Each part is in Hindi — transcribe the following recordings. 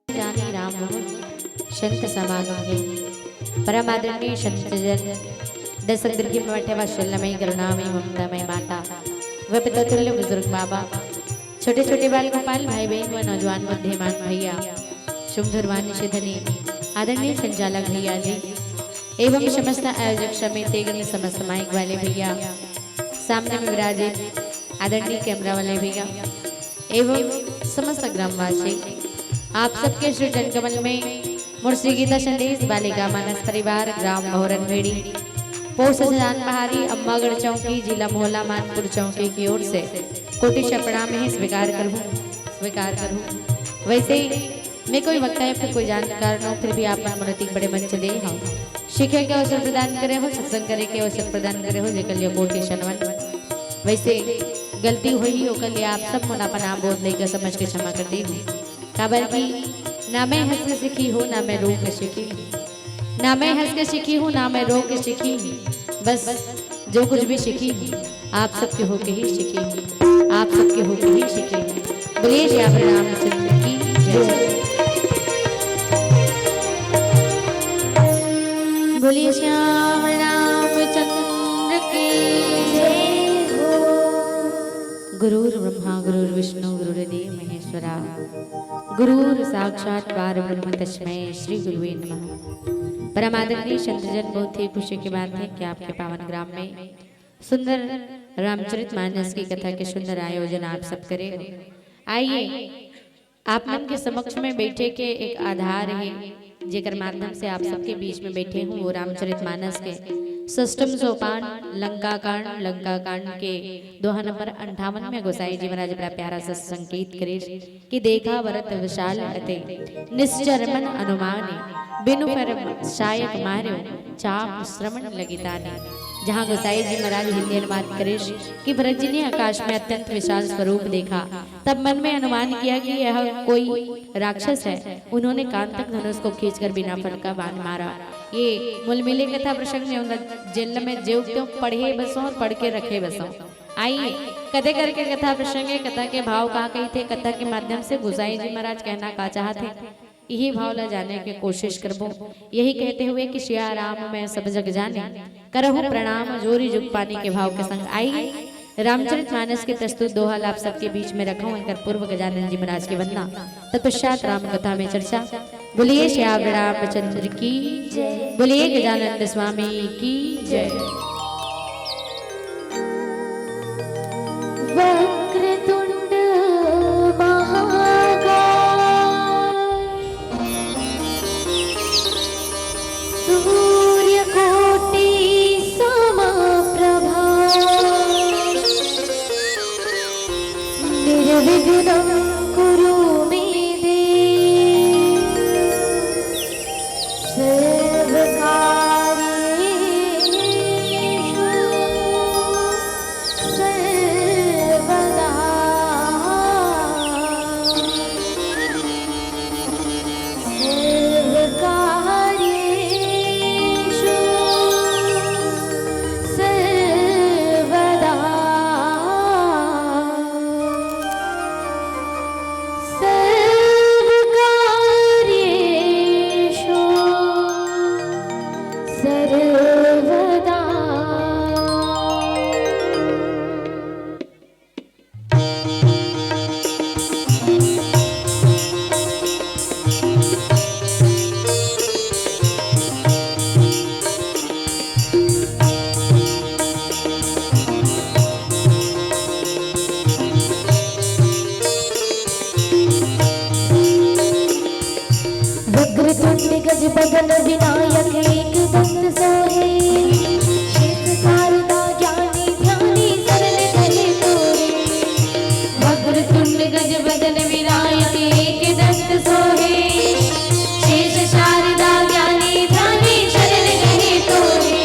जानी राम संत समागम परम आदरणीय संतजन दशक दीर्घी में बैठे वात्सल्यमयी करुणामयी ममतामयी माता व पितृतुल्य बुजुर्ग बाबा, छोटे छोटे बाल गोपाल भाई बहन व नौजवान बुद्धिमान भैया, शुभ धुरवानी धनी आदरणीय संचालक भैया जी एवं समस्त आयोजक समिति गण समस्त माइक वाले भैया, सामने में विराजित आदरणीय कैमरा वाले भैया एवं समस्त ग्रामवासी, आप सबके श्री जनकमल में मुर्शी गीता संदेश बालिका मानस परिवार ग्राम मोहरन भेड़ी पोस्ट जान पहाड़ी अम्मागढ़ चौकी जिला मोहल्ला मानपुर चौकी की ओर से कोटि प्रणाम है स्वीकार करूँ। वैसे मैं कोई वक्ता है फिर कोई जानकार न हो, फिर भी आप मनोरतिक बड़े मंच दे हो, शिक्षा के अवसर प्रदान करे हो, सत्संग करे के अवसर प्रदान करे हो, जेकर लिए कोटि शनवन। वैसे गलती हुई हो कल आप सब मुनापा नाम बोल देकर समझ के क्षमा कर दी हूँ। खबर की ना मैं हंस के सीखी हूँ ना मैं रो के सीखी हूँ, ना मैं हंस के सीखी हूँ ना मैं रो के सीखी हूँ, बस जो कुछ भी सीखी हूँ आप सबके होके ही सीखी हूँ, आप सबके होके ही सीखी हूँ। बोलिए श्री रामचंद्र की जय, बोलिए श्याम रामचंद्र की जय हो। गुरुर् ब्रह्मा गुरुर्विष्णु गुरुर्देव महेश्वरा गुरुर साक्षात परब्रह्म तस्मै श्री गुरुवे नमः। परमादरणीय संतजन, बहुत ही खुशी की बात है कि आपके पावन ग्राम में सुंदर रामचरितमानस की कथा के सुंदर आयोजन आप सब करें। आइए आप मन के समक्ष में बैठे के एक आधार है जेकर माध्यम से आप सबके बीच में बैठे हूँ, वो रामचरितमानस के षष्ठम सोपान लंका कांड के दोहा नंबर 58 में गोसाई जी महाराज बड़ा प्यारा सा संकेत करे कि देखा वरत विशाल अते निश्चर मन अनुमाने बिनु पर शायक मार्यो चाप श्रवण लगिताने। जहाँ गोसाई जी महाराज हिंदी अनुवाद करे कि भरत जी ने आकाश में अत्यंत विशाल स्वरूप देखा, तब मन में अनुमान किया कि यह कोई राक्षस है। उन्होंने कान तक धनुष को खींचकर बिना फल का बाण मारा। ये मूल मिले कथा प्रसंग में होगा, जेल में जो त्यों पढ़े बसों और पढ़ के रखे बसों। आइए कथे करके कथा प्रसंग है, कथा के भाव कहा कही थे, कथा के माध्यम से गोसाई जी महाराज कहना का चाहते यही भाव ला जाने की कोशिश करबो। यही कहते हुए कि सिया राम मैं सब जग जाने करहु प्रणाम जोरी जुग पानी के भाव के संग आई रामचरितमानस के प्रस्तुत दोहा आप सबके बीच में रखा हूं। इनकर पूर्व गजानन जी महाराज की वंदना, तत्पश्चात राम कथा में चर्चा। बोलिए श्याम रामचंद्र की जय, बोलिए गजानन स्वामी की जय। वक्रतुंड महाकाय सूर्यकोटि समप्रभा निर्विघ्नं कुरु मे देव सर्वकार्येषु सर्वदा। गज बदन विनायक एक दंत सोहे, शेष शारदा ज्ञानी ध्यानी सरल धरे तोरे। वक्रतुंड गज बदन विनायक एक दंत सोहे, शेष शारदा ज्ञानी ध्यानी सरल धरे तोरे।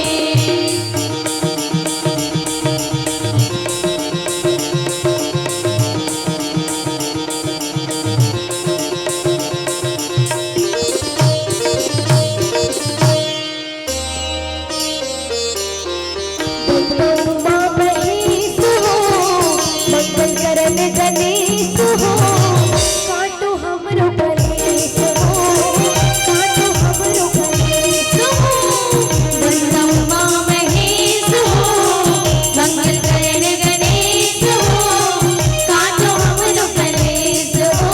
मंगल करन गणेश हो काटो हमरो कलेश हो काटो हमरो कलेश हो ब्रह्मा उमा महेश हो मंगल करन गणेश हो काटो हमरो कलेश हो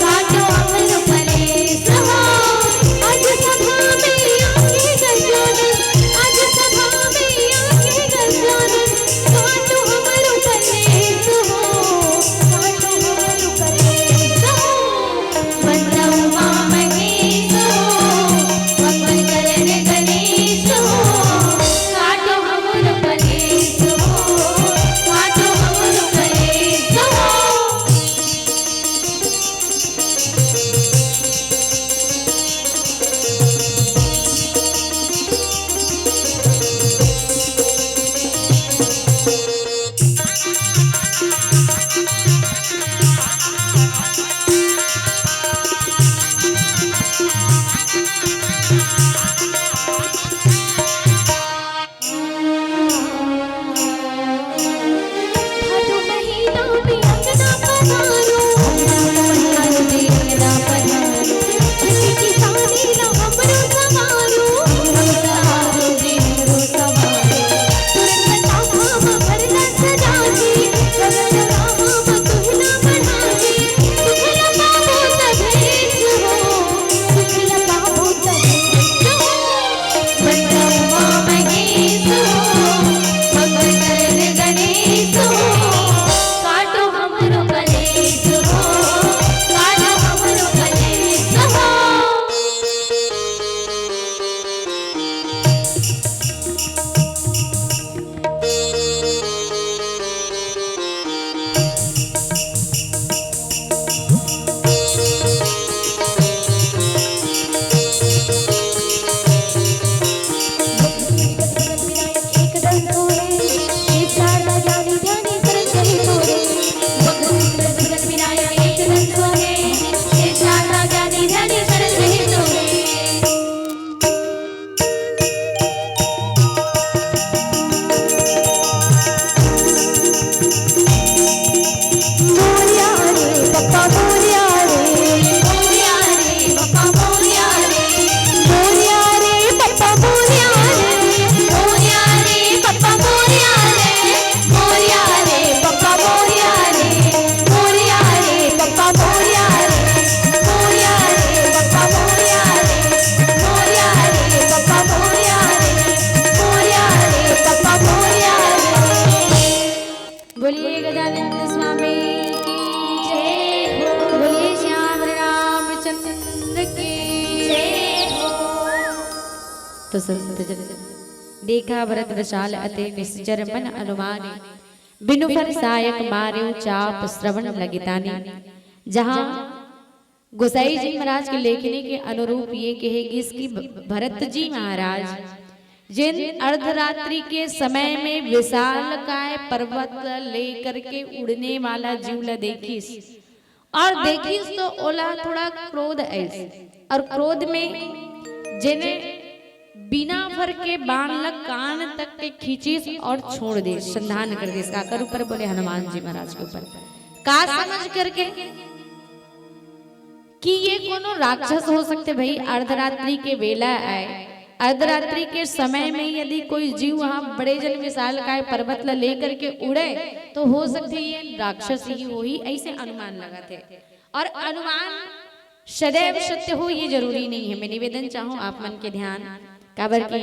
काटो हमरो कलेश हो आज सभा में आके गजानन आज सभा में आके गजानन काटो हमरो कलेश हो काटो हमरो कलेश हो ब्रह्मा उमा महेश हो मंगल करन गणेश हो काटो हमरो कलेश हो काटो हमरो कलेश हो भादो महीना में अंगना पधारो पधारो रे अंगना पधारो किसी सानी ला हमरो सवारो रे हमरो सवारो तुरंत तामा भरला सजाजी गगन रामा तुहना बढ़ाजी सुखला पाबो तभेश हो सुखला पाबो तभेश हो ब्रह्मा उमा महेश हो मंगल करन गणेश हो काटो हमरो कलेश हो काटो हमरो कलेश हो एक दल तोरे एक शारदा ज्ञानी ध्यानी सरस्वती तोरे जगत विनायक एक दल तोरे एक शारदा ज्ञानी ध्यानी सरस्वती तोरे मोरिया रे पप्पा मोरिया रे पप्पा मोरिया रे मोरिया रे पप्पा मोरिया रे मोरिया रे पप्पा मोरिया रे मोरिया रे पप्पा मोरिया रे मोरिया रे पप्पा मोरिया रे मोरिया रे पप्पा मोरिया रे मोरिया रे पप्पा मोरिया रे मोरिया रे पप्पा मोरिया रे बोलिए गजानन स्वामी की जय हो बोलिए श्याम रामचंद्र की जय हो तो संत जन देखा भरत विशाल अते निश्चर मन अनुमानी बिनु फर सायक मार्यो चाप श्रवण लगितानी जहां गोसाई जी महाराज के लेखनी के अनुरूप ये कहेगी इसकी भरत जी महाराज जिन अर्धरात्रि के समय में विशाल काय पर्वत लेकर के उड़ने वाला जीवला देखिस और देखिस तो ओला थोड़ा क्रोध ऐसे और क्रोध में जिन्हें बिना भर के बाण लग कान तक के खींचिस और छोड़ दे संधान कर दे इसका कर ऊपर बोले हनुमान जी महाराज के ऊपर का समझ करके कि ये कोनो राक्षस हो सकते भाई अर्धरात्रि के वेला आए अर्धरात्रि के समय में यदि कोई जीव वहां बड़े जन विशाल काय पर्वत ला लेकर के उड़े तो हो सकते ये राक्षस ही हो ही ऐसे अनुमान लगा थे और अनुमान सदैव सत्य हो ये जरूरी नहीं है। मैं निवेदन चाहूँ आप मन के ध्यान काबर की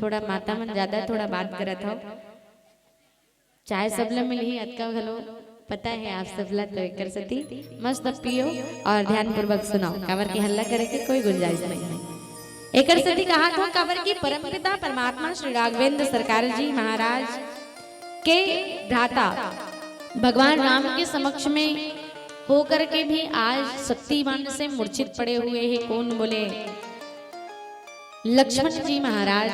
थोड़ा माता मन ज्यादा थोड़ा बात करत हो चाहे सबला मिल ही अतका घलो पता है आप सबला तो कर सती मस्त पियो और ध्यान पूर्वक सुनाओ काबर की हल्ला करे के कोई गुंजाइश नहीं है। एक सती कहा था काबर की परमपिता परमात्मा श्री राघवेंद्र सरकार जी महाराज के भ्राता भगवान राम के समक्ष में होकर के भी आज शक्तिमान से मूर्छित पड़े हुए हैं। कौन बोले? लक्ष्मण जी महाराज।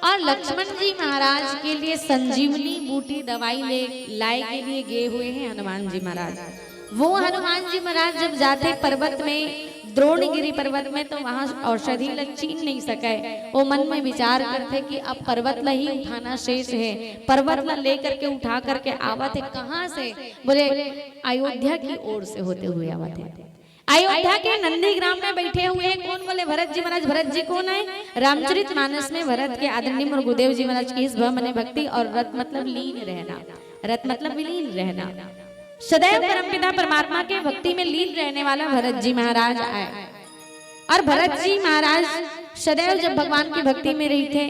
और लक्ष्मण जी महाराज के लिए संजीवनी बूटी दवाई लाए के लिए गए हुए हैं हनुमान जी महाराज। वो हनुमान जी महाराज जब जाते पर्वत में, द्रोणगिरी पर्वत में, तो वहां औषधि लग छीन नहीं सके। वो मन में विचार करते कि अब पर्वत ला ही उठाना शेष है, पर्वत ला लेकर के उठा करके आवत है कहाँ से? बोले अयोध्या की ओर से होते हुए आवत है। अयोध्या के नंदीग्राम में बैठे हुए हैं कौन? बोले भरत जी महाराज। भरत जी कौन है? रामचरितमानस में भरत के आदरणीय और गुरुदेव जी महाराज की इस भमने भक्ति, और रत मतलब लीन रहना, रत मतलब विलीन रहना, सदैव परमपिता परमात्मा के भक्ति में लीन रहने वाला भरत जी महाराज आए। और भरत जी महाराज सदैव जब भगवान की भक्ति में रही थे,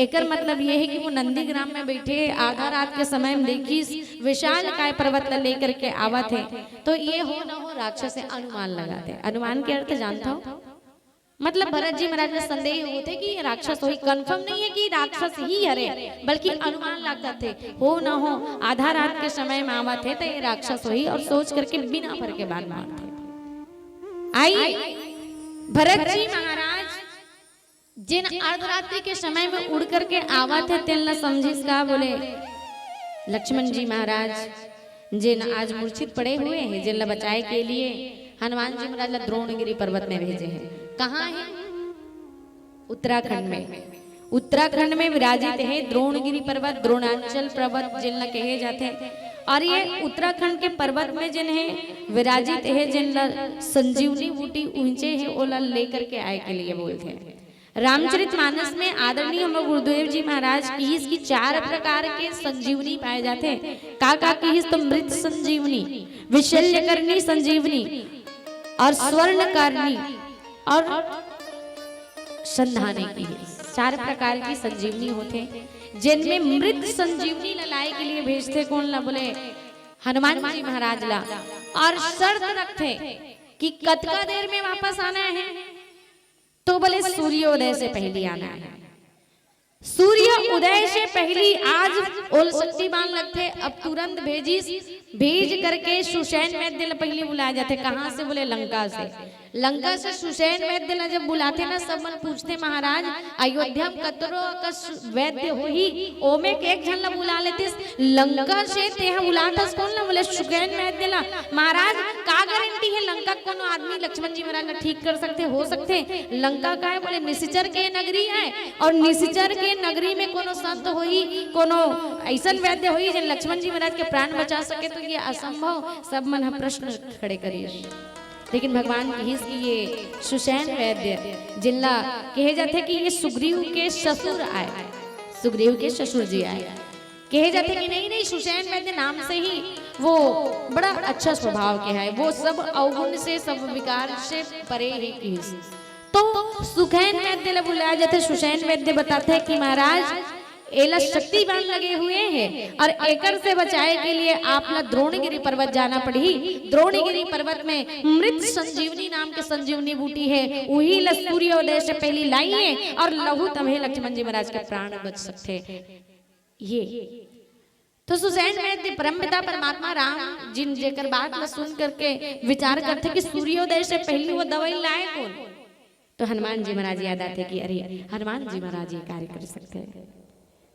एकर मतलब ये है कि वो नंदीग्राम में बैठे आधा रात के समय में देखी विशाल काय पर्वत लेकर के आवा थे, तो ये हो न हो राक्षस से अनुमान लगाते। अनुमान के अर्थ जानता हो? मतलब भरत जी महाराज ने संदेह होते कि ये राक्षस हो, कंफर्म नहीं है कि राक्षस ही हरे, बल्कि अनुमान लगता थे हो न हो आधा रात के समय में आवा थे तो ये राक्षस हो ही, और सोच करके बिना भर के बात मारते। आइए भरत जी महाराज जिन अर्धरात्रि के समय में उड़ करके आवा थे तेल न समझिस का? बोले लक्ष्मण जी महाराज जिन आज मूर्छित पड़े हुए हैं, जिन बचाए के लिए हनुमान जी महाराज द्रोणगिरी पर्वत में भेजे हैं। कहाँ है? उत्तराखंड में। उत्तराखंड में विराजित है द्रोणगिरी पर्वत, द्रोणांचल पर्वत जिन कहे जाते हैं। और ये उत्तराखंड के पर्वत में जिन है विराजित है, जिन संजीवनी बूटी ऊंचे है ओला लेकर के आए के लिए बोलते हैं। रामचरितमानस में आदरणीय हम गुरुदेव जी महाराज की इसकी 4 प्रकार के संजीवनी पाए जाते हैं। का की तो मृत संजीवनी, विशल्यकरणी संजीवनी, और स्वर्णकारणी, और संधाने की 4 प्रकार की संजीवनी होते, जिनमें मृत संजीवनी लाए के लिए भेजते कौन ला? बोले हनुमान जी महाराज ला। और शर्त रखते कि कतका देर में वापस आना है? तो बोले सूर्योदय से पहले आना है। सूर्य उदय से पहली आज ओल शक्ति बाण लगते, अब तुरंत भेज करके सुसैन वैद्य पहले बुलाया जाते। कहाँ से? बोले लंका से। लंका से सुसैन वैद्य जब बुलाते ना, सब मन पूछते महाराज अयोध्या कतरो का वैद्य हो ही ओमे के एक झन ला बुला लेते, लंका से तेहा बुलातस कौन ला? बोले सुसैन वैद्य ला। महाराज का गारंटी है लंका कोनो आदमी लक्ष्मण जी महाराज ठीक कर सकते हो सकते? लंका का है? बोले निशिचर के नगरी है, और निशिचर के नगरी में कोनो संत होई, कोनो ऐसा वैद्य होई जिन लक्ष्मण जी महाराज के प्राण बचा सके, तो ये असंभव। सब मन प्रश्न खड़े करिए। लेकिन भगवान की ये सुसैन वैद्य जिल्ला कहे जाते कि ये सुग्रीव के ससुर आए, सुग्रीव के ससुर जी आए। कहे जाते कि नहीं सुसैन वैद्य नाम से ही वो बड़ा अच्छा स्वभाव के है, वो सब अवगुण से सब विकार से परे ही की। तो सुसैन वैद्य बुलाया जाते। सुसैन वैद्य बताते हैं कि महाराज एला शक्तिवान लगे हुए हैं, और एकर से बचाए के लिए आप ला द्रोणगिरी पर्वत जाना पड़ी। द्रोणगिरी पर्वत में मृत संजीवनी नाम के संजीवनी बूटी है, वही ला सूर्योदय से पहले लाइए, और लहू तभी लक्ष्मण जी महाराज के प्राण बच सकते। ये तो सुसैन वैद्य परमपिता परमात्मा राम जिन जेकर बात ला सुन करके विचार करते कि सूर्योदय से पहले वो दवाई लाए कौन? तो हनुमान जी महाराज याद आते कि अरे हनुमान जी महाराज ये कार्य कर सकते हैं।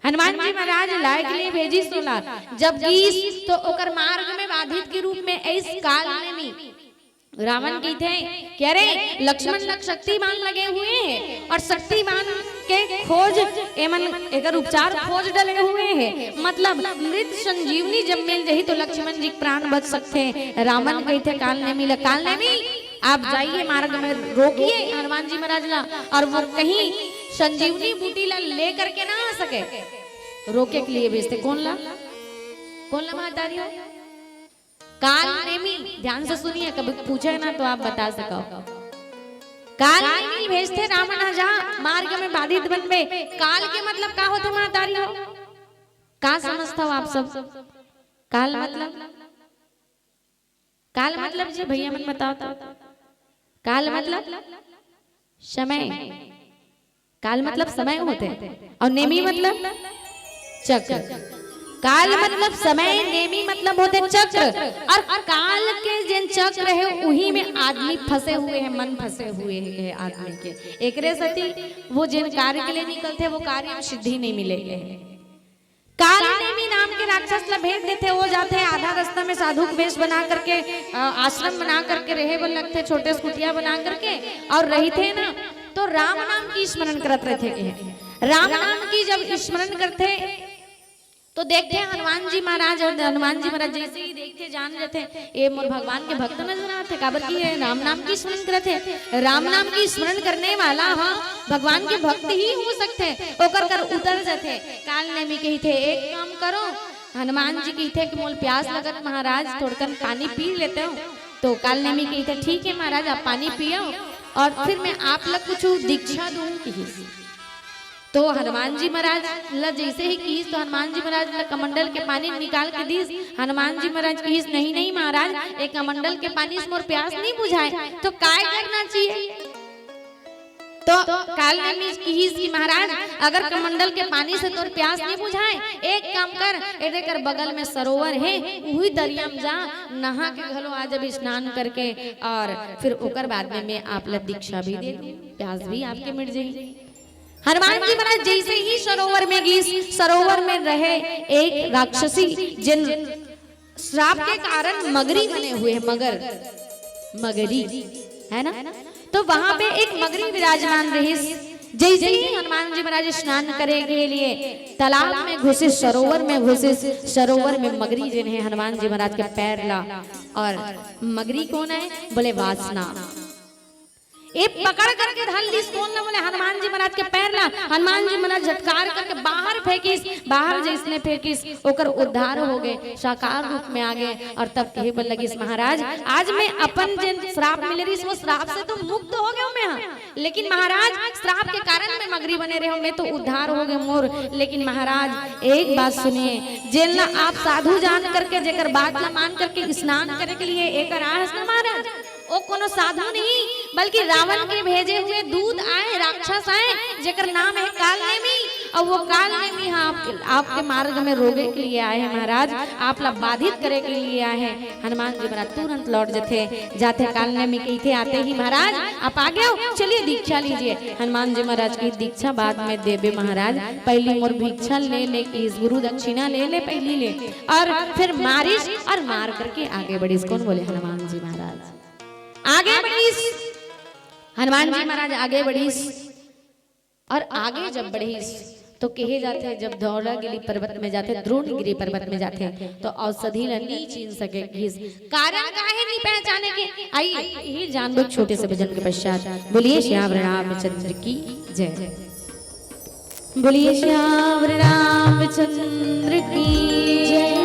हनुमान जी महाराज लाए के लिए भेजी सोला, जब गीस तो ओकर मार्ग में बाधित के रूप में इस काल में रावण की थे कह रहे लक्ष्मण लग शक्तिमान लगे हुए हैं, और शक्तिमान के खोज एमन एकर उपचार खोज डले हुए हैं। मतलब मृत संजीवनी जब मिल जाही तो लक्ष्मण जी प्राण बच सकते हैं। रावण कहते काल ने मिला, काल ने मिल आप जाइए मार्ग में रोकिए हनुमान जी महाराज ला, और वो कहीं संजीवनी बूटी ला ले करके ना आ सके, रोके के लिए भेजते। कौन ला महतारी हो? काल नेमी। ध्यान से सुनिए, कभी पूछे ना तो आप बता सको। काल नेमी भेजते रावण जहाँ मार्ग में बाधित बन में। काल के मतलब का होते महतारी हो? का समझता हो आप सब? काल मतलब जी भैया मन बताओ तो। काल मतलब समय, काल मतलब समय होते, और नेमी मतलब चक्र। काल मतलब समय, नेमी मतलब होते चक्र, और काल के जिन चक्र है उही में आदमी फंसे हुए हैं, मन फंसे हुए हैं आदमी के। एकरे सती वो जिन कार्य के लिए निकलते वो कार्य में सिद्धि नहीं मिलेंगे। कालनेमी नाम के राक्षस ला भेज देते, वो जाते आधा रास्ता में साधु वेश बना करके आश्रम बना करके रहे बोल लगते, छोटे कुटिया बना करके और रही थे ना, तो राम नाम की स्मरण करते रहे थे। राम नाम की जब स्मरण करते तो देखते हनुमान जी महाराज, और हनुमान जी महाराज जैसे ही देखते जान जाते ये मोर भगवान के भक्त नजर आते, काबर की है राम नाम की स्मरण करते। राम नाम की स्मरण करने वाला हाँ भगवान के भक्त ही हो सकते, ओकर कर उतर जाते। काल ने भी कही थे एक काम करो, हनुमान जी कही थे कि मोल प्यास लगत महाराज थोड़कन पानी पी लेते हो। तो काल ने भी कही थे ठीक है महाराज आप पानी पियो और फिर मैं आप लोग कुछ दीक्षा दूंगी। तो हनुमान जी महाराज ला जैसे ही कीस तो हनुमान जी महाराज ला कमंडल के पानी निकाल के दीस। हनुमान जी महाराज कीस नहीं नहीं महाराज एक कमंडल के पानी से मोर प्यास नहीं बुझाए तो काय करना चाहिए। तो काल ने कीस की महाराज अगर कमंडल के पानी से तोर प्यास नहीं बुझाए एक काम कर, एरे कर बगल में सरोवर है वही दरिया में जा नहा के घलो आ जब स्नान करके और फिर ओकर बाद में मैं आप ला दीक्षा भी दे दूं, प्यास भी आपके मिट जाएगी। हनुमान जी महाराज जैसे ही सरोवर में गई, सरोवर में रहे एक राक्षसी जिन श्राप के कारण मगरी बने हुए हैं, मगरी है ना, तो वहां पे एक मगरी विराजमान रही। जैसे ही हनुमान जी महाराज स्नान करे के लिए तालाब में घुसे, सरोवर में घुसे, सरोवर में मगरी जिन है हनुमान जी महाराज के पैर ला। और मगरी कौन है बोले वासना, ये पकड़ करके धल ली कौन ना बोले हनुमान जी महाराज के पैर ला। हनुमान जी महाराज झटकार करके बाहर फेंकिस, बाहर जैसने फेंकिस ओकर उद्धार हो गए, साकार रूप में आ गए। और तब कहे बोल लगिस महाराज आज मैं अपन जिन श्राप मिले रही वो श्राप से तो मुक्त हो गया मैं, लेकिन महाराज श्राप के कारण मैं मगरी बने रहे मैं तो उद्धार हो गए मोर। लेकिन महाराज एक बात सुनिए, जिन आप साधु जान करके जेकर बात ला मान करके स्नान करे के लिए एक राह ना महाराज, वो कोनो साधु नहीं बल्कि रावण के भेजे हुए दूत आए, राक्षस आए जेकर नाम है कालनेमी। और वो कालनेमी आपके मार्ग में रोगे के लिए आए हैं महाराज, आप ला बाधित करे के लिए आए हैं। हनुमान जी महाराज तुरंत लौट जाते कालनेमी कही थे आते ही महाराज आप आ गए हो चलिए दीक्षा लीजिए। हनुमान जी महाराज की दीक्षा बाद में देवे महाराज, पहली मोर भिक्षा ले कि गुरु दक्षिणा ले पहली ले और फिर मारिश और मार करके आगे बढ़िस। कौन बोले हनुमान जी महाराज आगे बढ़ीस, हनुमान जी महाराज आगे बढ़ीस। और आगे जब बढ़ीस तो कहे जाते हैं जब धौलागिरी पर्वत में जाते, द्रोणगिरी पर्वत में जाते तो औषधि नहीं छीन सके कारण काहे नहीं पहचाने के। आइए यही जान लो छोटे से भजन के पश्चात। बोलिए श्याम रामचंद्र की जय, बोलिए श्याम रामचंद्र की जय।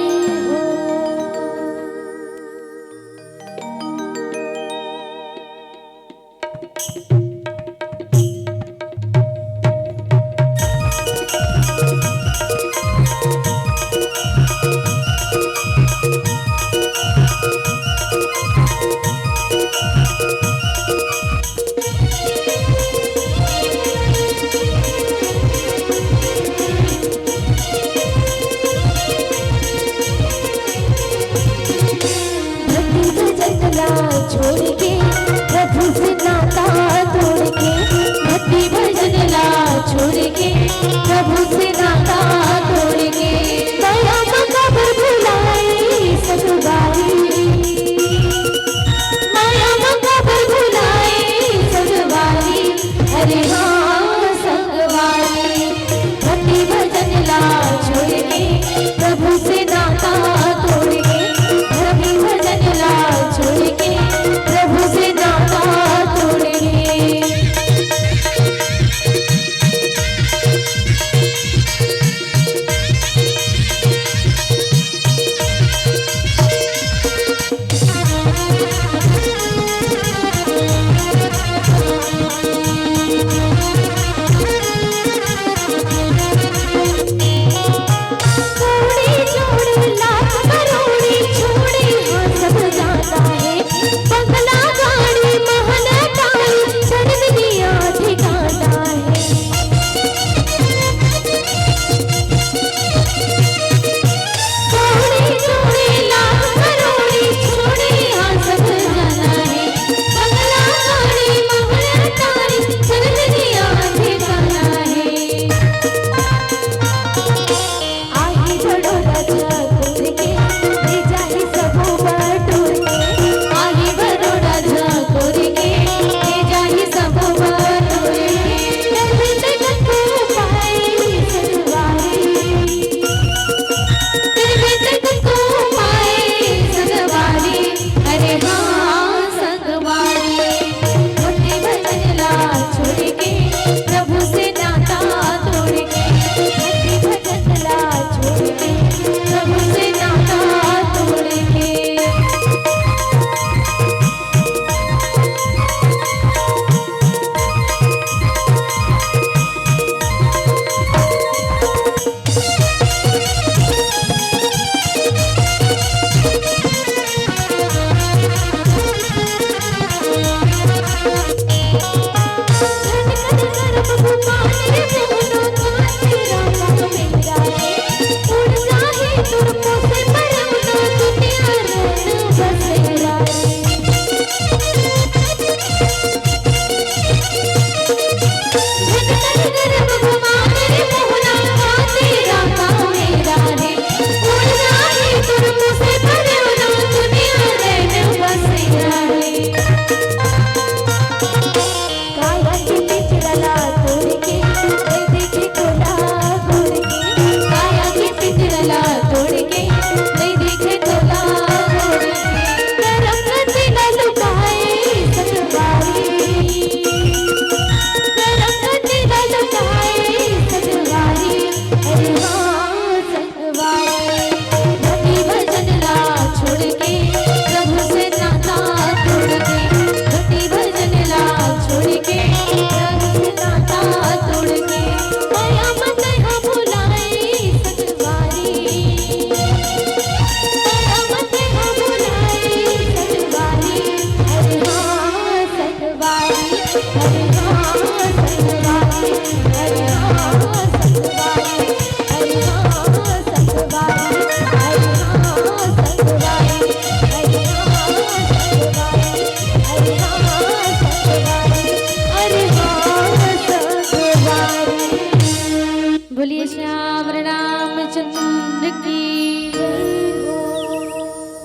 की।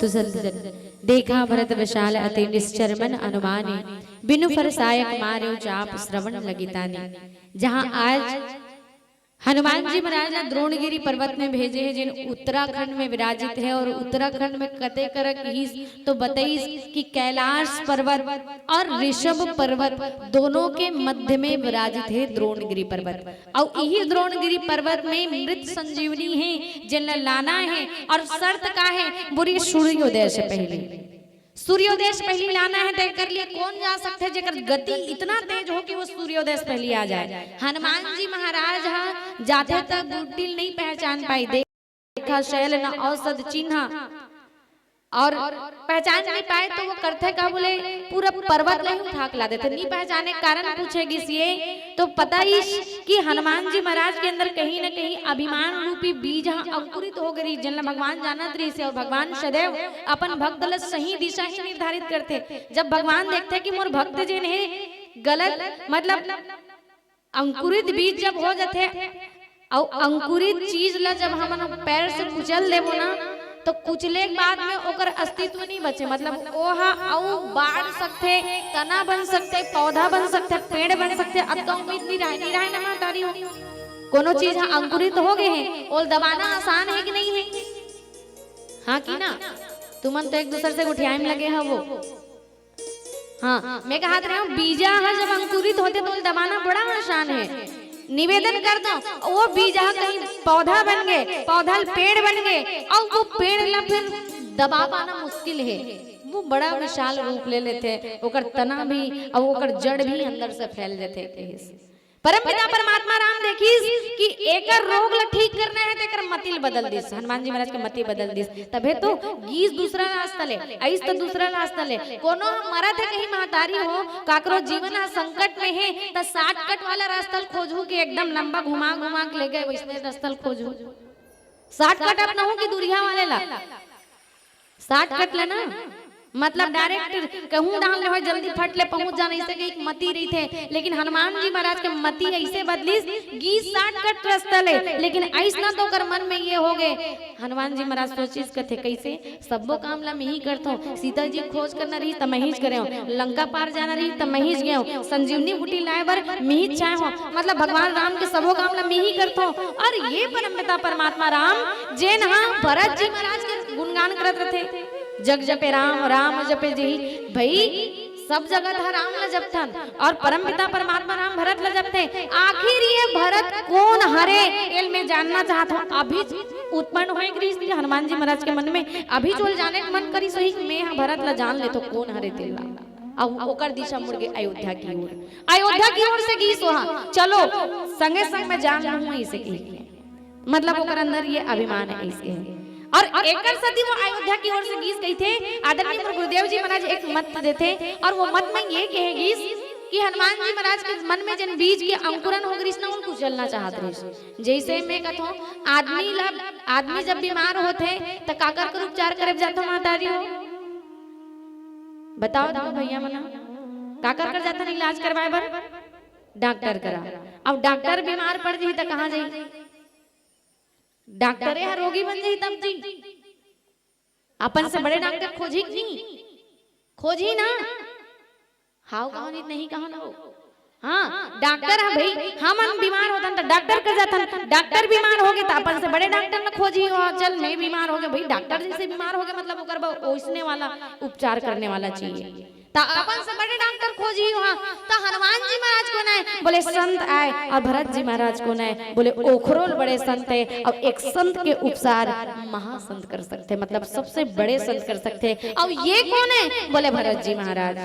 तो देखा भरत विशाल अति निश्चरमन अनुमाने, बिनु फरसायक मारे चाप श्रवण लगिताने। जहां आज हनुमान जी महाराज ने द्रोणगिरी पर्वत में भेजे हैं, जिन उत्तराखंड में विराजित है। और उत्तराखंड में कते करक ही तो बताइस कि कैलाश पर्वत और ऋषभ पर्वत दोनों के मध्य में विराजित है द्रोणगिरी पर्वत। और यही द्रोणगिरी पर्वत में मृत संजीवनी है जिन लाना है। और शर्त का है बुरी सूर्योदय से पहले, सूर्योदय से पहले लाना है। तय कर लिए कौन जा सकते हैं जेकर गति इतना तेज हो कि वो सूर्योदय से पहले आ जाए। हनुमान जी महाराज जाते तक बुटिल नहीं पहचान पाई, देखा शैल न औषध चिन्हा और पहचान नहीं पाए। तो वो करते का बोले पूरा पर्वत नहीं उठा के ला देते। नहीं पहचाने कारण पूछेगी ये तो पता ही कि हनुमान जी महाराज के अंदर कहीं न कहीं अभिमान रूपी बीज अंकुरित हो गई, जिन भगवान जानत रही से। और भगवान सदैव अपन भक्त ल सही दिशा ही निर्धारित करते। जब भगवान देखते कि मोर भक्त जिन है गलत मतलब अंकुरित बीज जब हो जाते और अंकुरित चीज ला जब हम पैर से कुचल देवो ना तो कुचले के बाद में ओकर अस्तित्व नहीं बचे। मतलब ओहा औ बाढ़ सकते, तना बन सकते, पौधा बन सकते, पेड़ बन सकते। अब तो उम्मीद नहीं रहे ना तारी हो कोनो चीज अंकुरित हो गए हैं और दबाना आसान है कि नहीं है? हाँ कि ना? तुमन तो एक दूसरे से उठियाई में लगे हैं वो। हाँ मैं कहा रहा हूँ बीजा जब अंकुरित होते तो दबाना बड़ा आसान है। निवेदन कर दो वो बीज कहीं पौधा बन गए, पौधा पेड़ बन गए और वो पेड़ ला फिर दबा पाना मुश्किल है। वो बड़ा विशाल रूप ले लेते, ओकर तना भी और ओकर जड़ भी अंदर से फैल जाते। परमपिता परमात्मा राम देखिस कि एकर रोग ला ठीक करना है तो एकर मतिल बदल दिस। हनुमान जी महाराज के मति बदल दिस, तबे तो गीस दूसरा रास्ता ले, ऐस तो दूसरा रास्ता ले। कोनो मरत है कहीं महतारी हो काकरो जीवन संकट में है तो शॉर्टकट वाला रास्ता खोजू कि एकदम लंबा घुमा घुमा के ले गए वैसे रास्ता खोजू। शॉर्टकट अपना हो कि दूरिया वाले ला शॉर्टकट लेना मतलब डायरेक्ट कहूं डाल ले जल्दी फट ले पहुंच जाना, इसे एक मति रही थे। लेकिन हनुमान जी महाराज के मति ऐसे बदलिस गीस शॉर्टकट रास्ता ले, लेकिन ऐसा ना तो कर मन में ये हो गए। हनुमान जी महाराज सोचिस कथे कैसे सबो काम ला मैं ही करता हूँ। सीता जी खोज करना रही तो मैं ही करे हूँ, लंका पार जाना रही तो मैं ही गया हूँ, संजीवनी बूटी लाए बर मैं ही चाहे हूँ। मतलब भगवान राम के सबो काम ला मैं ही करता हूँ। और ये परमपिता परमात्मा राम जेन भरत जी महाराज के गुणगान करत रहे, जग जपे राम राम जपे जी। भाई सब जगत है राम ला जपथन और परमपिता परमात्मा राम भरत ला जपते। आखिर ये भरत कौन हरे एल में जानना चाहता हूँ। अभी उत्पन्न होगी हनुमान जी महाराज के मन में, अभी जो जाने का मन करी सही मैं भरत ला जान ले तो कौन हरे तेला। अब ओकर दिशा मुड़ गए अयोध्या की ओर, अयोध्या की ओर से गीस वहां चलो संगे संग में जान लूँ इसे मतलब ओकर अंदर ये अभिमान है इसके है। और एकर सदी वो अयोध्या की ओर से गीस गई थे। आदरणीय गुरुदेव जी महाराज एक मत देते और वो मत में ये कहेगी कि हनुमान जी महाराज के मन में जिन बीज के अंकुरन हो गई ना उनको जलना चाहते रहे। जैसे मैं कहता हूँ आदमी जब बीमार होते तो काकर कर उपचार करे जाता मातारी हो बताओ दो भैया मना काकर कर जाता इलाज करवाए बर डॉक्टर करा। अब डॉक्टर बीमार पड़ जाई तो कहाँ जाई? डॉक्टर है रोगी बन जाई तब जी। अपन से बड़े डॉक्टर खोजी नहीं खोजी ना हाउ कहो नहीं कहो ना। हाँ डॉक्टर है भाई हम बीमार होता तो डॉक्टर कर जाता, डॉक्टर बीमार हो गए तो अपन से बड़े डॉक्टर न खोजी हो। चल मैं बीमार हो गया भाई डॉक्टर जैसे बीमार हो गया मतलब ओकर ओसने वाला उपचार करने वाला चाहिए तो अपन से बड़े डॉक्टर खोजी वहाँ। तो हनुमान जी महाराज को न बोले संत आए और भरत जी महाराज को न बोले ओखरोल बड़े संत है और एक संत के उपचार महासंत कर सकते मतलब सबसे बड़े संत कर सकते। और ये कौन है? बोले भरत जी महाराज।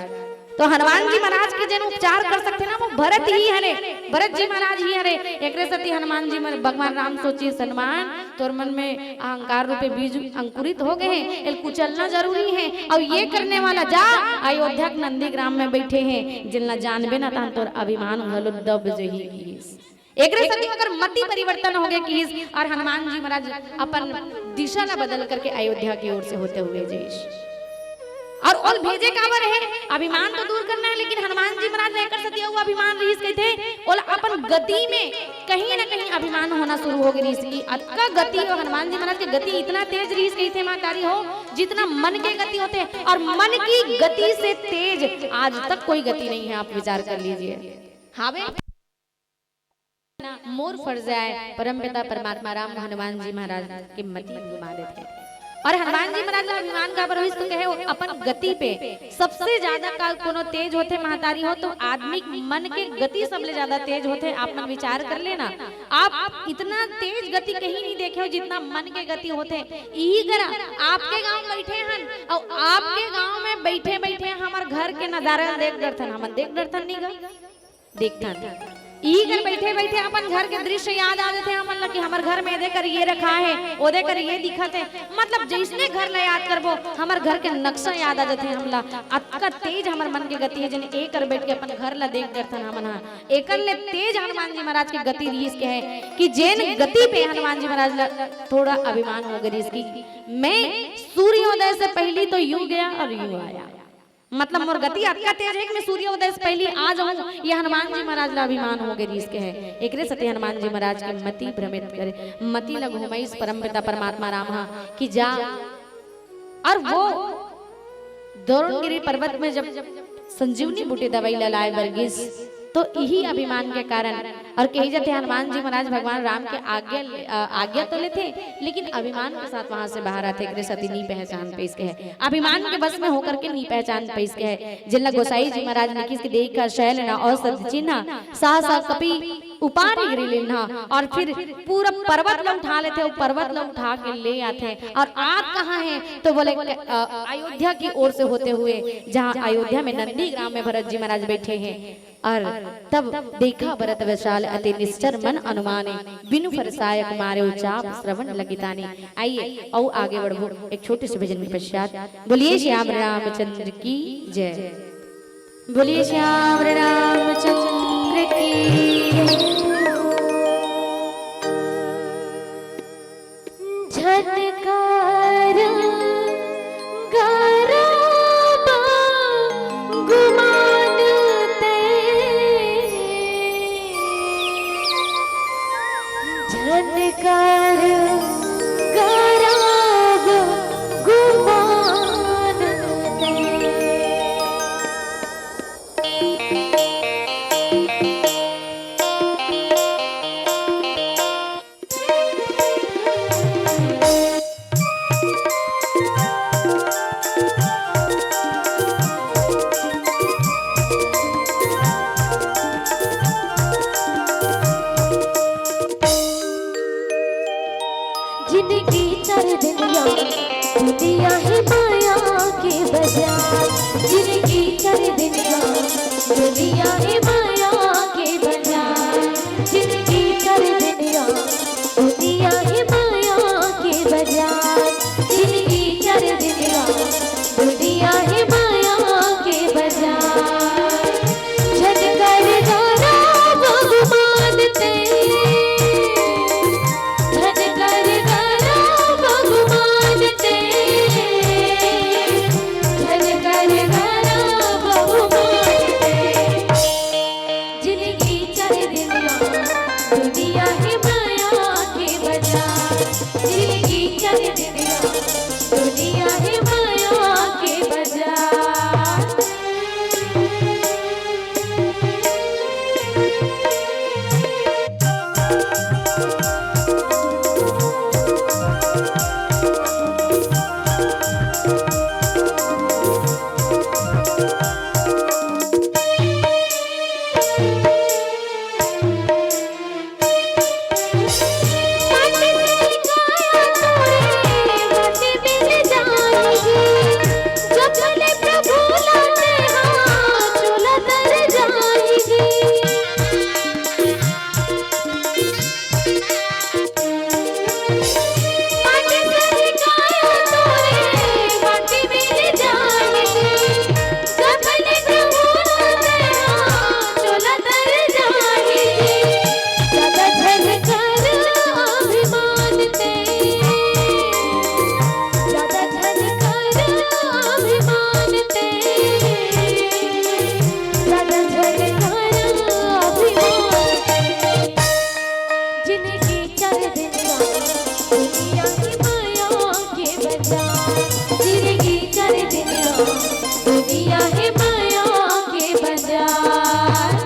तो हनुमान जी महाराज के जन उपचार कर सकते ना वो भरत ही हरे, भरत जी महाराज ही हरे। एक सती हनुमान जी भगवान राम सोची हनुमान तोर मन में अहंकार रूपे बीज अंकुरित हो गए हैं, कुचलना जरूरी है। और ये करने वाला जा अयोध्या नंदी ग्राम में बैठे हैं जिनला जानबे ना तान तोर अभिमान घलो दब जही एक सती अगर मति परिवर्तन हो गए कि और हनुमान जी महाराज अपन दिशा न बदल करके अयोध्या की ओर से होते हुए जयेश और भेजे काबर है अभिमान तो दूर करना है, लेकिन हनुमान जी महाराज ने कर सतिया हुआ अभिमान रीस कही थे और अपन गति में कहीं ना कहीं अभिमान होना शुरू हो गई रीस की। अतका गति और हनुमान जी महाराज की गति इतना तेज रीस कही थे मातारी हो जितना मन के गति होते, और मन की गति से तेज आज तक कोई गति नहीं है। आप विचार कर लीजिए। हावे मोर फर जाए परमपिता परमात्मा राम हनुमान जी महाराज के मति घुमा देते। और हनुमान जी महाराज अभिमान का प्रवेश तो कहे अपन गति पे सबसे ज्यादा का कोनो तेज होते महतारी हो तो आदमी मन के गति सबसे ज्यादा तेज होते। आप मन विचार कर लेना, आप इतना तेज गति कहीं नहीं देखे हो जितना मन के गति होते। यही करा आपके गांव बैठे हन और आपके गांव में बैठे बैठे हमार घर के नजारा देख डरथन, हम देख डरथन नहीं गा देखथन। ई घर बैठे बैठे अपन घर के दृश्य याद आ जाते हैं हमन लगे हमार घर में देकर ये रखा है ओदे कर ये दिखत है, मतलब जैसे घर ले याद करबो हमार घर के नक्शा याद आ जाते हैं हमला। अतका तेज हमार मन के गति है जने एक कर बैठ के अपन घर ला देख करथन हमन। एकन ले तेज हनुमान जी महाराज की गति रीस के है कि जेन गति पे हनुमान जी महाराज ला थोड़ा अभिमान हो गई इसकी। मैं सूर्योदय से पहले तो यूं गया और यूं आया, मतलब मोर गति अतका तेज है कि मैं सूर्योदय से पहले आ जाऊं। ये हनुमान जी महाराज ला अभिमान हो गई इसके है। एकरे सत्य हनुमान जी महाराज के मति भ्रमित करे, मति ल घुमाई परमपिता परमात्मा राम कि जा। और वो द्रोणगिरी पर्वत में जब संजीवनी बूटी दवाई लाए वर्गीस तो यही अभिमान के कारण और कही जाते हनुमान जी महाराज भगवान राम के आज्ञा तो लेते लेकिन अभिमान के साथ वहां से बाहर आते। सती नहीं पहचान पे इसके है, अभिमान के बस में होकर के नहीं पहचान पे इसके है। जिला गोसाई जी महाराज ने किसके देख कर शैल ना औसत चिन्हा सहसा कपि उपारी गिरी लेना, और फिर पूरा पर्वत ला उठा लेते, वो पर्वत ला उठा के ले आते। और आप कहाँ हैं तो बोले अयोध्या की ओर से होते हुए, जहाँ अयोध्या में नंदी ग्राम में भरत जी महाराज बैठे हैं। और तब देखा भरत विशाल अति निश्चर मन अनुमाने, बिनु फरसायक मारे उचाप श्रवण लगिताने। आइए और आगे बढ़ो एक छोटे से भजन के पश्चात। बोलिए श्याम रामचंद्र की जय, बोलिए श्याम रामचंद्र की। झनकार गराबा गुमानते, झनकार गराबा गुमानते। जिनकी चर दुनिया दुनिया ही माया के बाजार, जिनकी चर दुनिया दुनिया ही माया के बाजार, जिनकी चर दुनिया दुनिया ही माया के बाजार, जिनकी चर दुनिया दुनिया ही माया के बाजार। झटकर गाना वो मानते, दुनिया ही माया के दुनिया है माया के बाजार।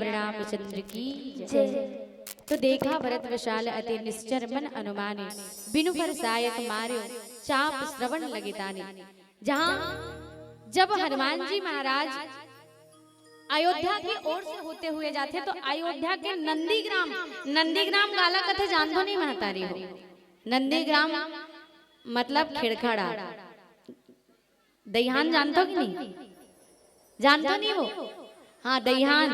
रामचंद्र की जय। तो देखा भरत विशाल अति निश्चर मन अनुमाने, बिनु फर सायक मार्यो चाप श्रवण लगे ताने। जहाँ जब हनुमान जी महाराज अयोध्या की ओर से होते हुए जाते तो अयोध्या के नंदीग्राम गाला कथे जानतो नहीं महतारी हो। नंदीग्राम मतलब खिड़खड़ा। दईहान जानतो कि नहीं? जानतो नहीं हो? हाँ, दईहान।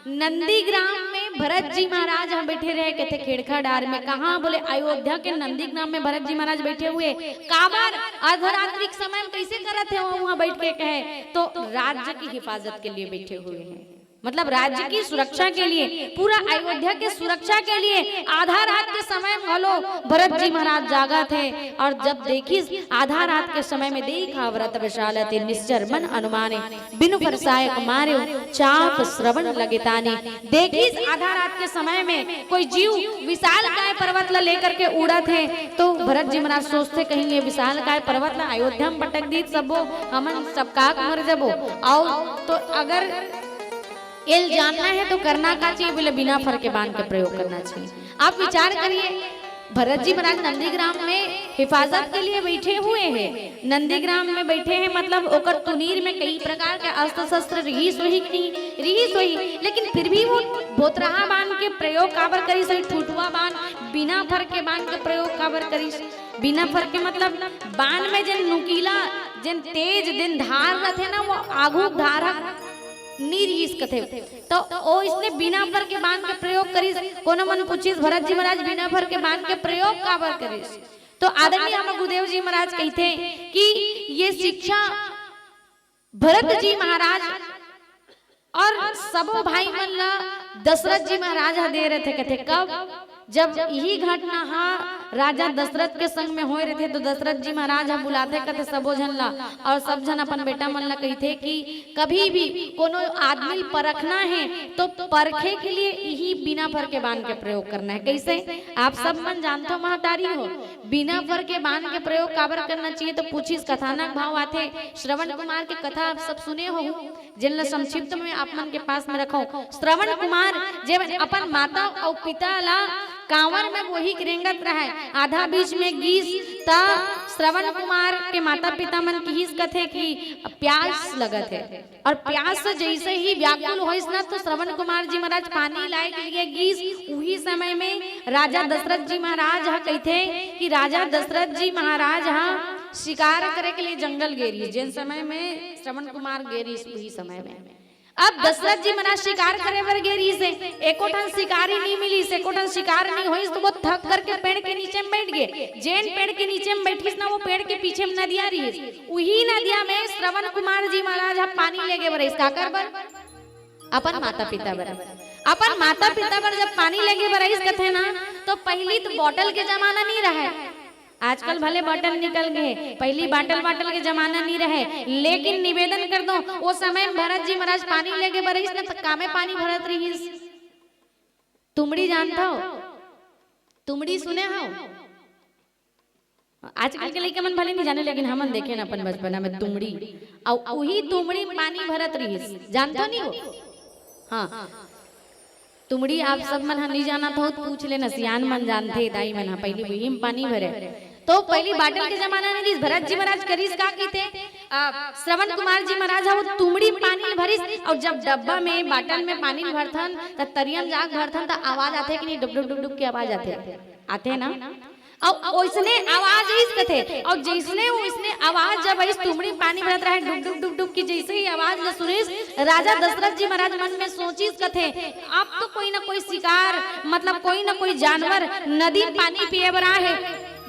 नंदीग्राम में भरत जी महाराज हम बैठे रहे कहते खिड़खा डार में। कहा? बोले अयोध्या के नंदीग्राम में भरत जी महाराज बैठे हुए। काबर अर्धरात्रि के समय में कैसे करते हैं वहां बैठ के? कहे तो राज्य की हिफाजत के लिए बैठे हुए हैं, मतलब राज्य की सुरक्षा के लिए, पूरा अयोध्या के सुरक्षा के लिए। आधा रात के समय में हलो भरत जी महाराज जागा थे और जब देखी आधा रात के समय में देखा भरत विशाल अति निश्चर मन अनुमाने, बिनु फर सायक मार्यो चाप श्रवण लगे ताने। देखी आधा रात के समय में कोई जीव विशाल काय पर्वत ला लेकर के उड़ा थे तो भरत जी महाराज सोचते कहेंगे विशाल काय पर्वत ला अयोध्या में पटक दी सबो हमन सब काक मर जबो। आओ तो अगर एल जानना है तो करना का चाहिए? बोले बिना फर के बाण का प्रयोग करना चाहिए। आप विचार करिए, भरत जी महाराज नंदीग्राम में हिफाजत के लिए बैठे हुए हैं। नंदीग्राम में बैठे हैं मतलब ओकर तुनीर में कई प्रकार के अस्त्र शस्त्र रही सोही, लेकिन फिर भी वो भोतरहा बाण के प्रयोग काबर करी? सही ठुठुआ बाण बिना फर के बाण के प्रयोग काबर करी? बिना फर के मतलब बाण में जन नुकीला जन तेज दिन धार रहते ना, वो आगू धारक नीरीस कथे तो ओ इसने बिना फर के बाण के प्रयोग करिस। कोनो मन पूछिस भरत जी महाराज बिना फर के बाण के प्रयोग काबर करिस? तो आदरणीय हम गुरुदेव जी महाराज कहते कि ये शिक्षा भरत जी महाराज और सबो भाई मन ला दशरथ जी महाराज दे रहे थे। कहते कब? जब यही घटना राजा दशरथ के संग में हो रहे थे तो दशरथ जी महाराज हम बुलाते कहते सबो जन ला और सब जन अपन बेटा मन ला कहते कि कभी भी कोनो आदमी परखना है तो परखे के लिए यही बिना फर के बाण के प्रयोग करना है। कैसे? आप सब मन जानते हो महतारी हो, बिना फर के बाण के प्रयोग काबर करना चाहिए तो पूछिस कथानक भाव आथे। श्रवण कुमार के कथा आप सब सुने हो, जिन संक्षिप्त में आप मन के पास में रखो। श्रवण कुमार जब अपन माता और पिता ला कांवर में वही रेंगत रहे, आधा बीच में गीस ता श्रवण कुमार के माता पिता मन की कथे कि प्यास लगत है, और प्यास से जैसे ही व्याकुल होइस ना तो श्रवण कुमार जी महाराज पानी लाए के लिए गीस। उही समय में राजा दशरथ जी महाराज हा कहते कि राजा दशरथ जी महाराज हा शिकार करे के लिए जंगल गेरी, जिन समय में श्रवण कुमार गेरी उही समय में। अब दशरथ जी महाराज शिकार करे बर गेरी से एको ठन शिकारी नहीं मिली, से एको ठन शिकार नहीं होइस तो वो थक करके पेड़ के नीचे में बैठ गए। जैन पेड़ के नीचे में बैठिस ना वो पेड़ के पीछे में नदिया रही, उही नदिया में श्रवण कुमार जी महाराज हम पानी लेके बर इसका कर बर अपन माता पिता बर, अपन माता पिता बर जब पानी लेके बर इस कथे ना तो पहली तो बोतल के जमाना नहीं रहे, आजकल भले बॉटल निकल गए, पहली बाटल के जमाना नहीं रहे। लेकिन निवेदन कर दो वो समय भरत जी महाराज पानी लेके बरईस ना तो कामे पानी भरत रहीस। तुमड़ी जानता हो, तुमड़ी सुने हो? आजकल के लड़के मन भले नहीं जाने, लेकिन हमन देखे ना अपन बचपना में तुमड़ी, और वही तुमड़ी पानी भरत रहीस, जानते नहीं हो? हाँ, तुमड़ी आप सब मन नहीं जाना तो पूछ लेना, सियान मन जानते, दाई मन पहली वही में पानी भरे। तो पहली बाटल के जमाना में भरत जी महाराज करीस का कीते, श्रवण कुमार जी महाराज वो तुमड़ी पानी भरिस, और जब डब्बा में बाटल में पानी भरथन त तरियन जाग भरथन त आवाज आते कि नहीं, डुब डुब डुब डुब की आवाज आते ना, और ओइसने आवाज इस कथे, और जैसने उसने आवाज जब इस तुमड़ी पानी भरत रहे डुब डुब डुब डुब की जैसे ही आवाज न सुनिस, राजा दशरथ जी महाराज मन में सोचिस कथे अब तो कोई ना कोई शिकार मतलब कोई ना कोई जानवर नदी पानी पिए बर है,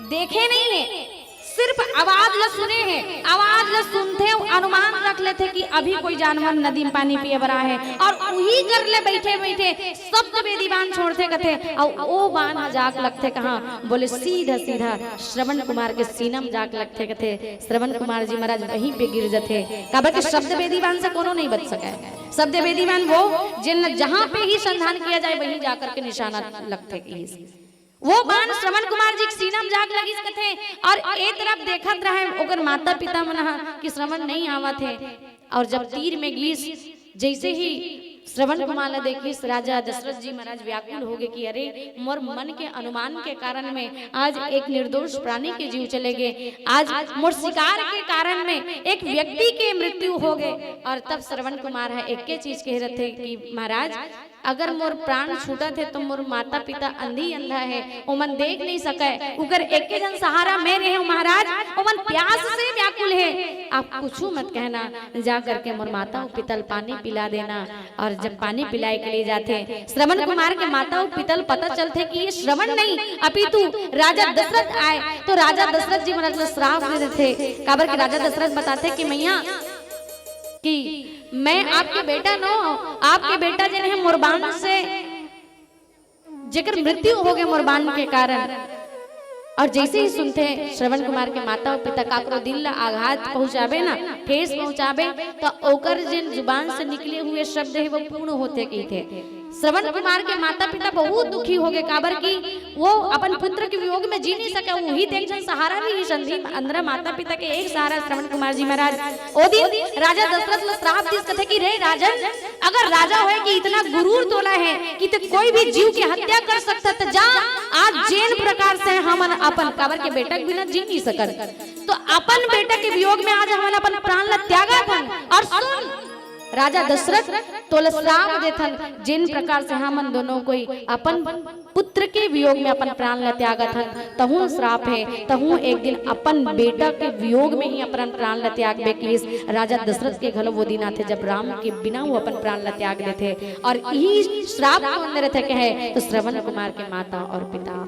देखे नहीं है, सिर्फ आवाज ल सुने हैं, आवाज ल सुनते अनुमान रख लेते कि अभी कोई जानवर नदी में पानी पिए बरा है, और वही कर ले बैठे बैठे शब्द वेदी बाण छोड़ते कथे, और वो बाण जाग लगते कहाँ, बोले सीधा सीधा श्रवण कुमार के सीना में जाग लगते कथे। श्रवण कुमार जी महाराज वहीं पे गिर जाते, काबर के शब्द वेदी बाण से कोनो नहीं बच सके। शब्द वेदी बाण वो जिन जहाँ पे ही संधान किया जाए वहीं जाकर के निशाना लगते, वो बाण श्रवण कुमार जी के सीना में जाग लगी कथे, और एक तरफ देखत रहे ओकर माता पिता मन कि श्रवण नहीं आवत है, और जब तीर में गिस जैसे ही श्रवण कुमार देखिस राजा दशरथ जी महाराज व्याकुल हो गए कि अरे मोर मन के अनुमान के कारण में आज एक निर्दोष प्राणी के जीव चले गए, आज मोर शिकार के कारण में एक व्यक्ति के मृत्यु हो गए। और तब श्रवण कुमार है एक के चीज कह रहे थे कि महाराज अगर मोर प्राण छूटा थे तो मोर माता पिता अंधी अंधा है, ओमन देख नहीं सके, उगर एक के जन सहारा मैं रहे महाराज, ओमन प्यास से व्याकुल है, आप कुछ मत कहना, जा करके मोर माता और पितल पानी पिला देना। और जब पानी पिलाए के लिए जाते श्रवण कुमार के माता और पितल पता चलते कि ये श्रवण नहीं अपितु राजा दशरथ आए, तो राजा दशरथ जी महाराज श्राप दे देते, काबर के राजा दशरथ बताते कि मैया कि मैं आपके बेटा नो, आपके बेटा जिन है मुरबान से जेकर मृत्यु हो गए मुरबान के कारण। और जैसे ही सुनते श्रवण कुमार के माता और पिता काकरो दिल ला आघात पहुंचाबे ना, ठेस पहुंचाबे, तो ओकर जिन जुबान से निकले हुए शब्द है वो पूर्ण होते की थे। श्रवण कुमार के माता पिता बहुत दुखी हो गए, काबर की वो अपन पुत्र के वियोग में जी नहीं सके, वही देख जन सहारा भी संधि अंदर माता पिता के एक सहारा श्रवण कुमार जी महाराज। ओ दिन राजा दशरथ ने श्राप दिस कथे कि रे राजन अगर राजा होए कि इतना गुरूर तोला है कि तो कोई भी जीव की हत्या कर सकता, तो जा आज जैन प्रकार से हमन अपन काबर के बेटा के बिना जी नहीं सकन, तो अपन बेटा के वियोग में आज हमन अपन प्राण ला त्यागा थन। और सुन राजा दशरथ तोला श्राप देथन, जिन प्रकार से हमन दोनों कोई अपन पुत्र के वियोग में अपन प्राण ला त्यागत हन, तहु श्राप है, तहु एक दिन अपन बेटा के वियोग में ही अपन प्राण ला त्याग बे की। राजा दशरथ के घर वो दिन आते जब राम के बिना वो अपन प्राण ला त्याग देते, और यही श्राप अंदर रहते कहे तो श्रवण कुमार के माता और पिता,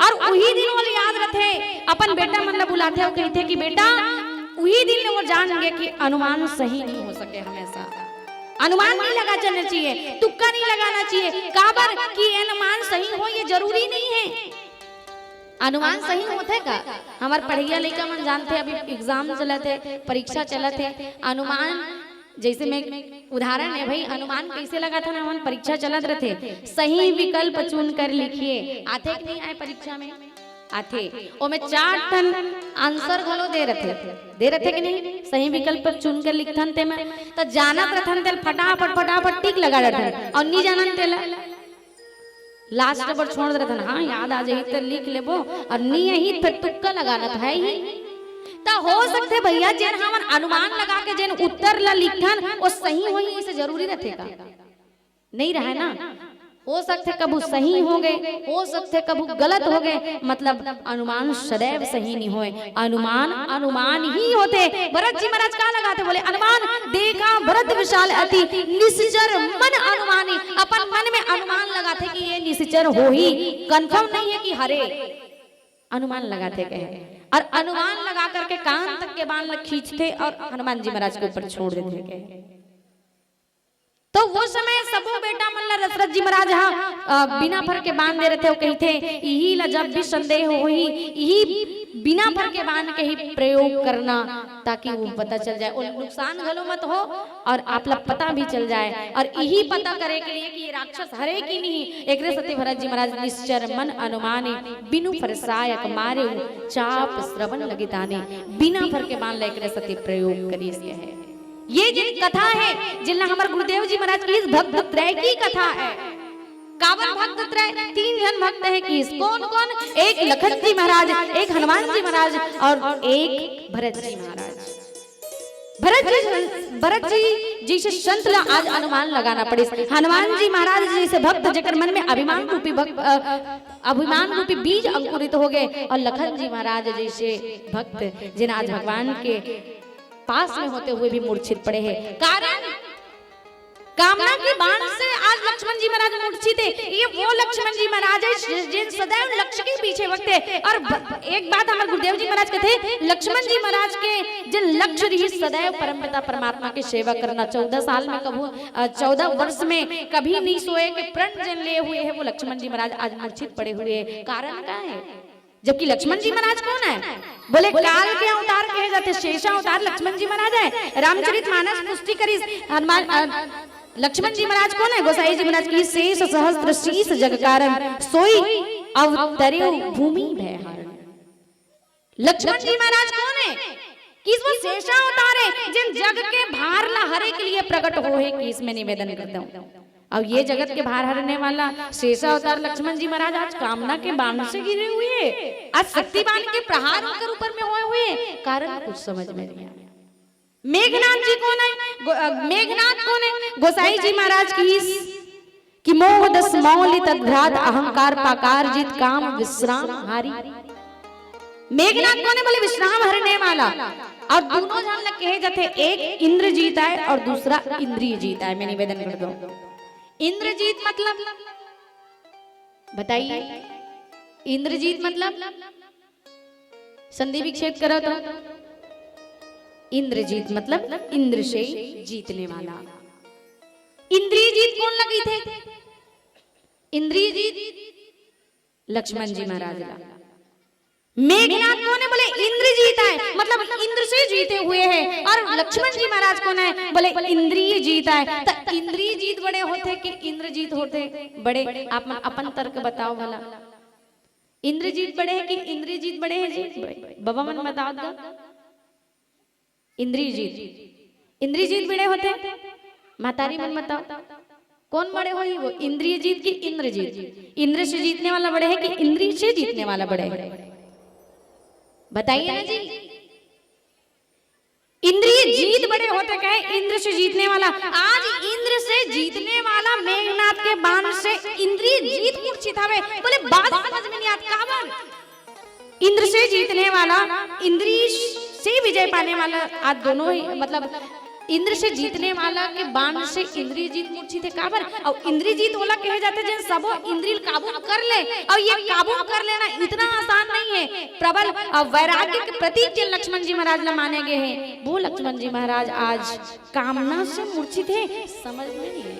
और वही दिन वाले याद रहते अपन बेटा मन ला बुलाते और कहते कि बेटा वही दिन वो जान गए कि अनुमान सही नहीं हो सके, हमेशा अनुमान नहीं लगा चलना चाहिए, तुक्का नहीं लगाना चाहिए, काबर कि अनुमान सही हो ये जरूरी नहीं है। अनुमान सही होते का हमारे पढ़िया लड़का मन जानते, अभी एग्जाम चलते, परीक्षा चलते, अनुमान जैसे मैं उदाहरण है भाई, अनुमान कैसे लगा था ना, हम परीक्षा चलत रहे, सही विकल्प चुन कर लिखिए, आते कि नहीं आए परीक्षा में, आथे ओमे 4 ठन आंसर घलो दे रथे कि नहीं सही विकल्प चुन कर लिखथन ते में त जानत रथन तेल फटाफट टिक लगा रथन और नी जानन तेल लास्ट पर छोड़ रथन हां याद आ जाई त लिख लेबो और नी यही फिर तुक्का लगाना है ही त हो सकते भैया जेन हमन अनुमान लगा के जेन उत्तर ला लिखन वो सही होई इसे जरूरी रथेगा नहीं रहा ना हो सकते कबू सही हो गए हो सकते कबू गलत हो गए मतलब अनुमान सदैव सही नहीं होए अनुमान ही होते। भरत जी महाराज कहा लगाते बोले अनुमान देखा भरत विशाल अति निश्चर मन अनुमानी अपन मन में अनुमान लगाते कि ये निश्चर हो ही कंफर्म नहीं है कि हरे अनुमान लगाते गए और अनुमान लगा करके कान तक के बाण खींचते और हनुमान जी महाराज के ऊपर छोड़ देते गए। तो वो समय सबो बेटा मल्ला दशरथ जी महाराज बिना फर के बांध दे रहे थे वो कहते यही ला जब भी संदेह हो ही यही बिना फर के बांध के ही प्रयोग करना ताकि वो पता चल जाए और नुकसान घलो मत हो और आप लोग पता भी चल जाए और यही पता करे के लिए कि ये राक्षस हरे की नहीं एक सत्य भरत जी महाराज निश्चर मन अनुमाने बिनु फरसायक मारे चाप श्रवण लगिताने बिना फर के बांध ले सत्य प्रयोग करिए है। ये जिन कथा है जिनला हमारे गुरुदेव जी महाराज की इस भक्त त्रय की कथा है। कावन भक्त त्रय 3 जन भक्त है कि कौन कौन एक लखन जी महाराज एक हनुमान जी महाराज और एक भरत जी महाराज। भरत जी जैसे संत ला आज अनुमान लगाना पड़े हनुमान जी महाराज जैसे भक्त जेकर मन में अभिमान रूपी बीज अंकुरित हो गए और लखन जी महाराज जैसे भक्त जिन आज भगवान के पास में होते हुए भी मूर्छित पड़े हैं कारण कामना के बाण से आज लक्ष्मण जी महाराज मूर्छित है। ये वो लक्ष्मण जी महाराज है जिन सदैव लक्ष्य के पीछे भगते और एक बात हमारे गुरुदेव जी महाराज कहते लक्ष्मण जी महाराज के जिन लक्ष्य रही सदैव परमपिता परमात्मा की सेवा करना 14 साल में कबू 14 वर्ष में कभी नहीं सोए कि प्रण जन ले हुए है वो लक्ष्मण जी महाराज आज मूर्छित पड़े हुए कारण क्या है जबकि लक्ष्मण जी महाराज कौन है बोले काल के अवतार कहे जाते शेषा अवतार लक्ष्मण जी महाराज है। रामचरितमानस पुष्टि करी हनुमान लक्ष्मण जी महाराज कौन है गोसाई जी महाराज की शेष सहस्त्र शीस जग कारण सोई अवतरे भूमि भयहरण। लक्ष्मण जी महाराज कौन है किस वो शेषा अवतार है जिन जग के भार ला हरे के लिए प्रकट हो है कि इसमें निवेदन करता हूं अब ये जगत के भार हरने वाला शेषा अवतार लक्ष्मण जी महाराज आज कामना के बाण से गिरे हुए आज शक्ति बाण के प्रहार होकर ऊपर में हुए कारण कुछ समझ में नहीं आया। मेघनाथ जी कौन है मेघनाथ कौन है गोसाई जी महाराज की मोह दस मौलि तद्भ्रात अहंकार पाकार जित काम विश्राम हारी। मेघनाथ कौन है बोले विश्राम हरने वाला और दोनों जन लग कहे जाते एक इंद्र जीता है और दूसरा इंद्रिय जीता है। मैं निवेदन कर दूं इंद्रजीत मतलब बताइए इंद्रजीत मतलब संधि विच्छेद करो तो इंद्रजीत मतलब इंद्र से जीतने वाला। इंद्रिय जीत कौन लगी थे इंद्रिय जीत लक्ष्मण जी महाराज ला। मेघनाथ कौन है बोले इंद्र जीता है मतलब इंद्र से जीते हुए हैं और लक्ष्मण जी महाराज कौन है बोले इंद्रिय जीता है। तो इंद्रिय जीत बड़े होते कि इंद्र जीत होते बड़े आप अपन तर्क बताओ भला इंद्रजीत बड़े हैं कि इंद्रजीत बड़े हैं जी बाबा मन बताओ तो इंद्रजीत बड़े होते मातारी मन बताओ कौन बड़े हो वो इंद्रियजीत की इंद्रजीत इंद्र से जीतने वाला बड़े है कि इंद्रिय से जीतने वाला बड़े है बताइए ना जी। इंद्रिय जीत बड़े होते कहे इंद्र से जीतने वाला आज इंद्र से जीतने वाला मेघनाथ के बाण से इंद्रिय जीत मूर्छित हवे बोले बात समझ में नहीं आता काबर इंद्र से जीतने वाला इंद्रिय से विजय पाने वाला आज दोनों ही मतलब इंद्र से जीतने वाला के बाण से इंद्रिय जीत मूर्छित है काबर और इंद्रिय जीत वाला कहे जाते जिन सबो इंद्रिय काबू कर ले और ये काबू कर लेना इतना आसान नहीं है। प्रबल वैराग्य के प्रतीक जिन लक्ष्मण जी महाराज ने माने गए हैं वो लक्ष्मण जी महाराज आज कामना से मूर्छित है समझ में नहीं है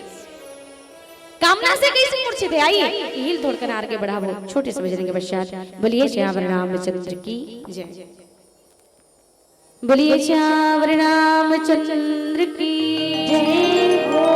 कामना से कैसे मूर्छित है। आइए हिल तोड़कर आगे बढ़ाओ छोटे से बजने के पश्चात बोलिए श्याम रामचंद्र की जय बोलिए श्याम रामचंद्र की जय हो।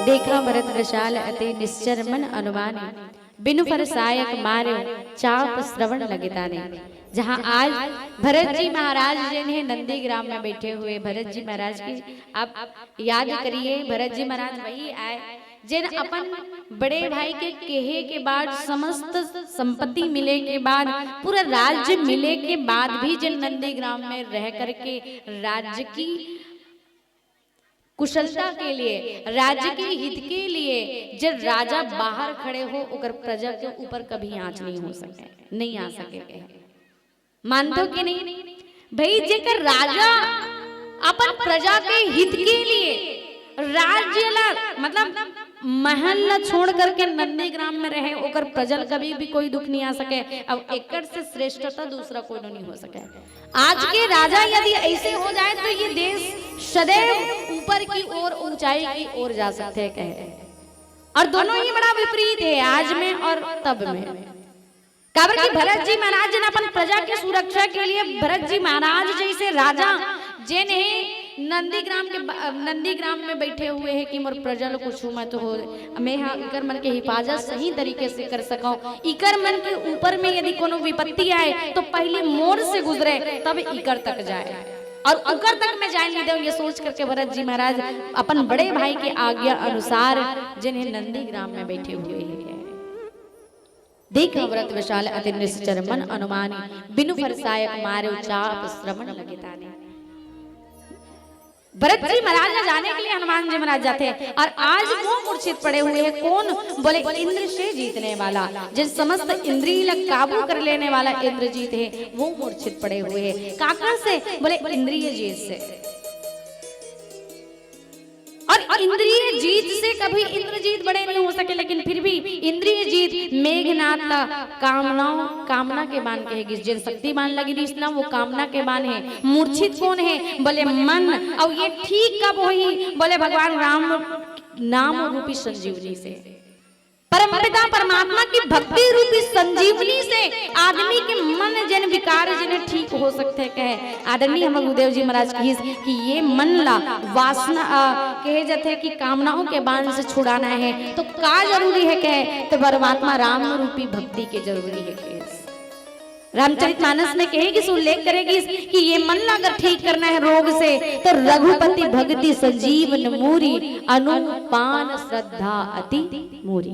देखा भरत विशाल अति निश्चर मन अनुमाने, बिनु फरसायक मार्यो चाप श्रवण लगताने। जहाँ आज भरत जी महाराज जिन्हें नंदीग्राम में बैठे हुए भरत जी महाराज की आप याद करिए। भरत जी महाराज वही आए जिन अपन बड़े भाई के कहे के बाद, समस्त संपत्ति मिले के बाद, पूरा राज्य मिले के बाद भी जिन नंदीग्राम में रह करके राज्य की कुशलता के लिए, राज्य के हित के लिए जब राजा बाहर खड़े हो उकर प्रजा के ऊपर कभी आंच नहीं हो सके, नहीं आ सके। मानते कि नहीं भाई? जेकर राजा अपन प्रजा के हित के लिए राज्य ला मतलब महल छोड़ करके नंदीग्राम में रहे, उकर प्रजल कभी भी कोई दुख नहीं आ सके। अब एकड़ से श्रेष्ठता दूसरा कोई नहीं हो सके। आज के राजा यदि ऐसे हो जाए तो ये देश सदैव ऊपर की ओर, ऊंचाई की ओर जा सकते कहे। और दोनों ही बड़ा विपरीत है, आज में और तब में। काबर की भरत जी महाराज ने अपन प्रजा के सुरक्षा के लिए, भरत जी महाराज जैसे राजा जिन्हें नंदीग्राम में बैठे हुए हैं कि मोर प्रजल कुछ मत हो, मैं इकर मन के हिफाजत सही तरीके से कर सकूं। इकर मन के ऊपर में यदि कोनो विपत्ति आए तो पहले मोर से गुजरे तब इकर तक जाए, और उकर तक में जाए नहीं दे। ये सोच करके भरत जी महाराज अपन बड़े भाई के आज्ञा अनुसार जिन्हें नंदीग्राम में बैठे हुए हैं। देखा व्रत विशाल अति निश्चर मन अनुमानी, बिनु फरसायक मार्यो चाप श्रवण लगताने। भरत जी महाराज जाने के लिए हनुमान जी महाराज जाते हैं, और आज वो मूर्छित पड़े हुए हैं। कौन? बोले इंद्र से जीतने वाला, जिस समस्त इंद्रिय काबू कर लेने वाला इंद्रजीत है, वो मूर्छित पड़े हुए हैं। काका से? बोले इंद्रिय जीत से। और इंद्रिय जीत से कभी इंद्रजीत बड़े नहीं हो सके, लेकिन फिर भी इंद्रिय जीत मेघनाथ कामना के बाण कहेगी। जिन शक्ति बाण लगी थी ना, वो कामना के बाण है। मूर्छित कौन है? बोले मन। और ये ठीक कब हुई? बोले भगवान राम नाम रूपी संजीवनी से, परमपिता परमात्मा की भक्ति रूपी संजीवनी से आदमी के मन जन विकार जिन्हें ठीक हो सकते कहे। आदरणीय हम गुरुदेव जी महाराज की कि ये मन ला वासना कहे जाते कि कामनाओं के बाण से छुड़ाना है तो का जरूरी है कहे? तो परमात्मा राम रूपी भक्ति के जरूरी है कहे। रामचरितमानस में कहेगी, उल्लेख करेगी कि ये मन अगर ठीक करना है रोग से तो रघुपति भक्ति संजीवन मूरी, अनुपान श्रद्धा अति मूरी।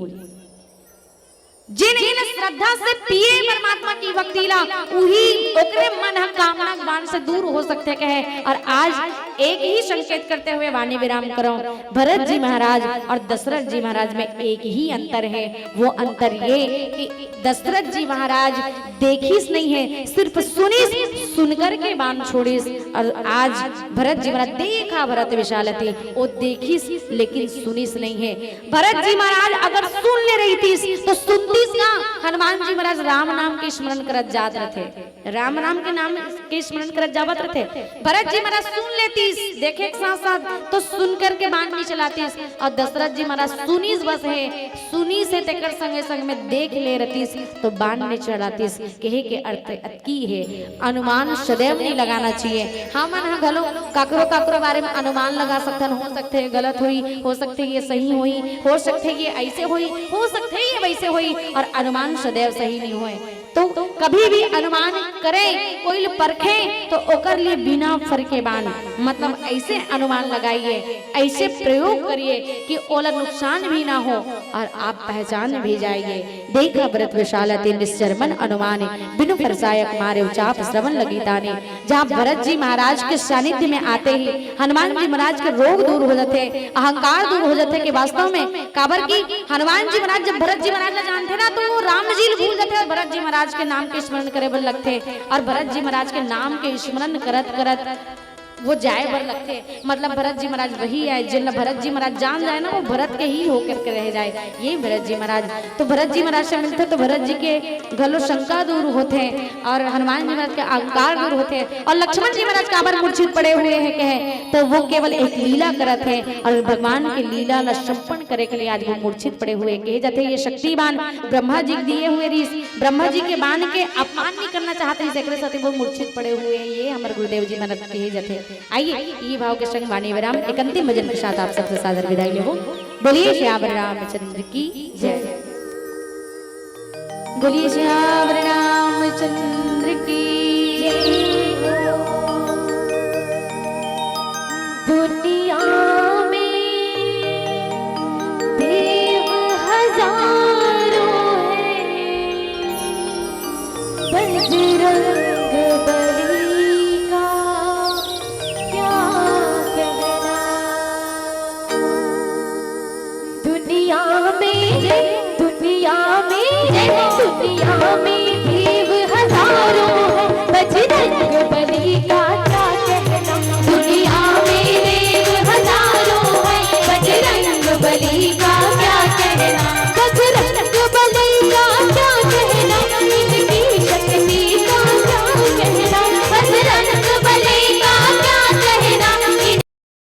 जिन श्रद्धा से पिए परमात्मा की भक्तिला उही ओकरे मन कामना बाण से दूर हो सकते कहे। और आज एक ही संकेत करते हुए वाणी विराम करो। भरत जी महाराज और दशरथ जी महाराज में एक ही अंतर है, वो अंतर ये कि दशरथ जी महाराज देखिस नहीं है, सिर्फ सुनिस, सुनकर के बाण छोड़िस। और आज भरत जी महाराज देखा भरत विशालती, वो देखिस लेकिन सुनिस नहीं है। भरत जी महाराज अगर सुन ले रही थी तो सुनती ना, हनुमान जी महाराज राम नाम के स्मरण करत जात रहे, राम नाम के नाम के स्मरण करत जावत रहे। भरत जी महाराज सुन लेतीस, देखे साथ साथ तो सुन करके बाण नहीं चलातीस। और दशरथ जी महाराज सुनीस बस है, सुनी से तेकर संगे संग में देख ले रतीस तो बाण नहीं चलातीस। कहे के अर्थ की है, अनुमान सदैव नहीं लगाना चाहिए। हाँ मन हाँ घलो काकरो काकरो बारे में अनुमान लगा सकते, हो सकते है गलत हुई, हो सकते ये सही हुई, हो सकते ये ऐसे हुई, हो सकते ये वैसे हुई। और अनुमान सदैव सही नहीं हुए, तो कभी भी अनुमान करें कोई परखे तो ओकर लिए बिना फरके बान, मतलब ऐसे अनुमान लगाइए, ऐसे प्रयोग करिए कि ओला नुकसान भी ना हो और आप पहचान भी जाइए। देखा व्रत विशालते निश्चरमन अनुमाने, बिनु फरसायक मारे उचाप श्रवण लगी ताने। जहाँ भरत जी महाराज के सानिध्य में आते ही हनुमान जी महाराज के रोग दूर हो जाते, अहंकार दूर हो जाते। कि वास्तव में काबर की हनुमान जी महाराज जब भरत जी महाराज का जानते ना तो वो राम जी भूल जाते और भरत जी महाराज के नाम के स्मरण करे बर लगते। और भरत जी महाराज के नाम के स्मरण करत करत वो जाए बर लगते। मतलब भरत जी महाराज वही है जिन भरत जी महाराज जान जाए ना, वो भरत के ही होकर के रह जाए। ये भरत जी महाराज तो भरत जी महाराज से मिलते तो भरत जी के गलो शंका दूर होते और हनुमान जी महाराज के अहंकार दूर होते। और लक्ष्मण जी महाराज काबर मूर्छित पड़े हुए हैं कहे तो वो केवल एक लीला करत है और भगवान की लीला ला संपन्न करे के लिए आज वो मूर्छित पड़े हुए कहे जाते। ये शक्तिबान ब्रह्मा जी दिए हुए रीस, ब्रह्मा जी के बाण के अपमान नहीं करना चाहते, वो मूर्छित पड़े हुए हैं। ये हमारे गुरुदेव जी महाराज कहे जाते। आइए ये भाव के संग वाणी विराम एक अंतिम भजन के साथ आप सबसे सादर विदाई लेबो। बोलिए श्याम रामचंद्र की जय, बोलिए श्याम रामचंद्र की जय।